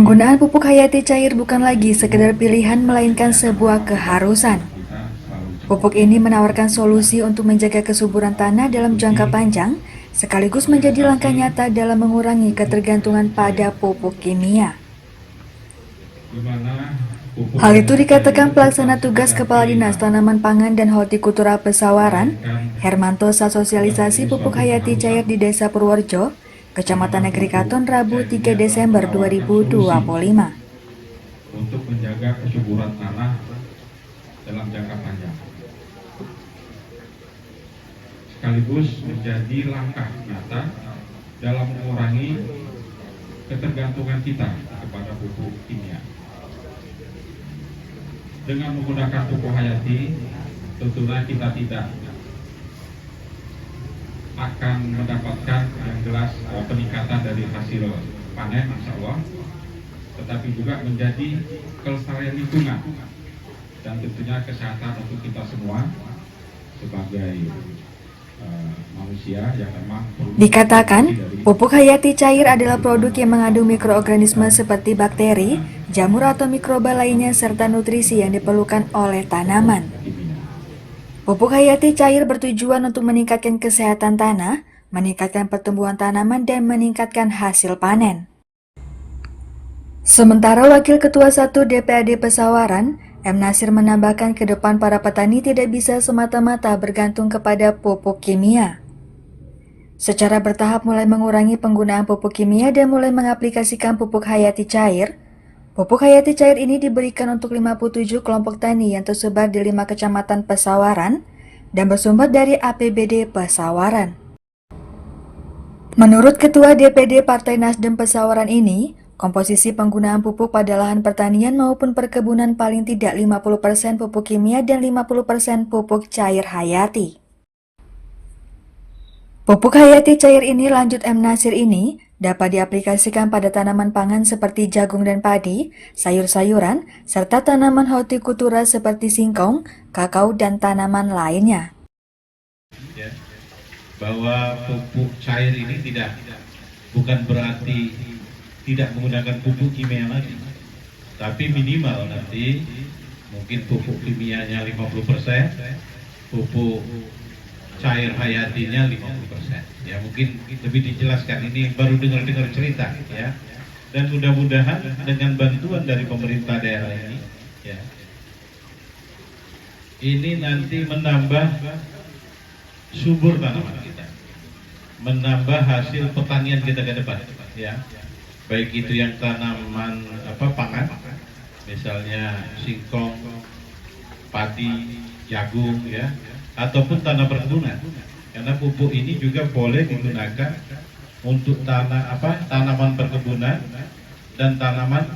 Penggunaan pupuk hayati cair bukan lagi sekedar pilihan melainkan sebuah keharusan. Pupuk ini menawarkan solusi untuk menjaga kesuburan tanah dalam jangka panjang, sekaligus menjadi langkah nyata dalam mengurangi ketergantungan pada pupuk kimia. Hal itu dikatakan pelaksana tugas Kepala Dinas Tanaman Pangan dan Hortikultura Pesawaran, Hermanto, saat sosialisasi pupuk hayati cair di Desa Purworejo, Kecamatan Negeri Katon, Rabu 3 Desember 2025. Untuk menjaga kesuburan tanah dalam jangka panjang, sekaligus menjadi langkah nyata dalam mengurangi ketergantungan kita kepada pupuk kimia. Dengan menggunakan pupuk hayati, tentunya kita tidak akan mendapatkan yang jelas peningkatan dari hasil panen, insya Allah, tetapi juga menjadi kelestarian lingkungan dan tentunya kesehatan untuk kita semua sebagai manusia yang memang dikatakan pupuk hayati cair adalah produk yang mengandung mikroorganisme seperti bakteri, jamur atau mikroba lainnya serta nutrisi yang diperlukan oleh tanaman. Pupuk hayati cair bertujuan untuk meningkatkan kesehatan tanah, meningkatkan pertumbuhan tanaman dan meningkatkan hasil panen. Sementara Wakil Ketua 1 DPRD Pesawaran, M. Nasir menambahkan ke depan para petani tidak bisa semata-mata bergantung kepada pupuk kimia. Secara bertahap mulai mengurangi penggunaan pupuk kimia dan mulai mengaplikasikan pupuk hayati cair. Pupuk hayati cair ini diberikan untuk 57 kelompok tani yang tersebar di 5 kecamatan Pesawaran dan bersumber dari APBD Pesawaran. Menurut Ketua DPD Partai Nasdem Pesawaran ini, komposisi penggunaan pupuk pada lahan pertanian maupun perkebunan paling tidak 50% pupuk kimia dan 50% pupuk cair hayati. Pupuk hayati cair ini, lanjut M. Nasir ini, dapat diaplikasikan pada tanaman pangan seperti jagung dan padi, sayur-sayuran, serta tanaman hortikultura seperti singkong, kakao, dan tanaman lainnya. Ya, bahwa pupuk cair ini bukan berarti tidak menggunakan pupuk kimia lagi, tapi minimal nanti mungkin pupuk kimianya 50%, pupuk cair hayatinya 50%. Ya, mungkin lebih dijelaskan, ini baru dengar cerita ya. Dan mudah-mudahan dengan bantuan dari pemerintah daerah ini ya, ini nanti menambah subur tanaman kita, menambah hasil pertanian kita ke depan ya. Baik itu yang tanaman pangan, misalnya singkong, padi, jagung ya, ataupun tanah perkebunan. Karena pupuk ini juga boleh digunakan untuk tanaman perkebunan dan tanaman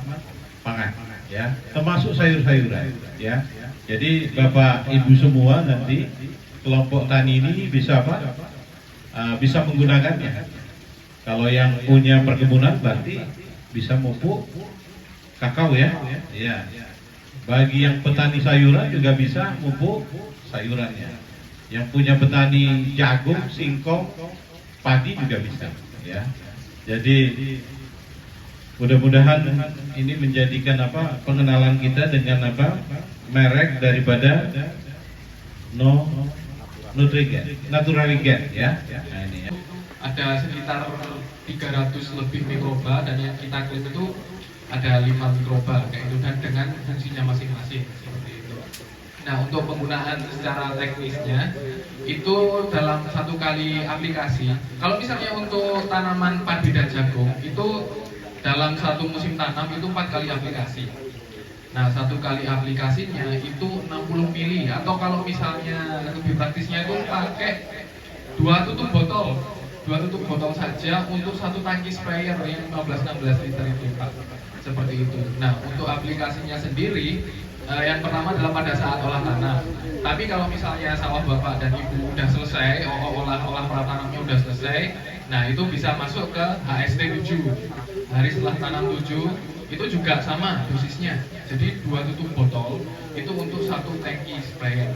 pangan ya, termasuk sayur-sayuran ya. Jadi Bapak Ibu semua nanti kelompok tani ini bisa bisa menggunakannya. Kalau yang punya perkebunan berarti bisa pupuk kakao ya. Ya. Bagi yang petani sayuran juga bisa pupuk sayurannya. Yang punya petani jagung, singkong, padi juga bisa ya. Jadi mudah-mudahan ini menjadikan pengenalan kita dengan merek daripada Naturaligen ya. Nah, ini ya. Ada sekitar 300 lebih mikroba dan yang kita klaim itu ada 5 mikroba kayak itu, dan dengan fungsinya masing-masing seperti itu. Nah, untuk penggunaan secara teknisnya itu dalam satu kali aplikasi. Kalau misalnya untuk tanaman padi dan jagung itu dalam satu musim tanam itu 4 kali aplikasi. Nah, satu kali aplikasinya itu 60 mili, atau kalau misalnya lebih praktisnya itu pakai 2 tutup botol saja untuk satu tangki sprayer yang 15-16 liter itu Pak, seperti itu. Nah, untuk aplikasinya sendiri yang pertama adalah pada saat olah tanam. Tapi kalau misalnya sawah Bapak dan Ibu udah selesai, olah pratanamnya udah selesai, nah itu bisa masuk ke HST 7, hari setelah tanam 7, itu juga sama dosisnya. Jadi 2 tutup botol itu untuk satu tangki sprayer.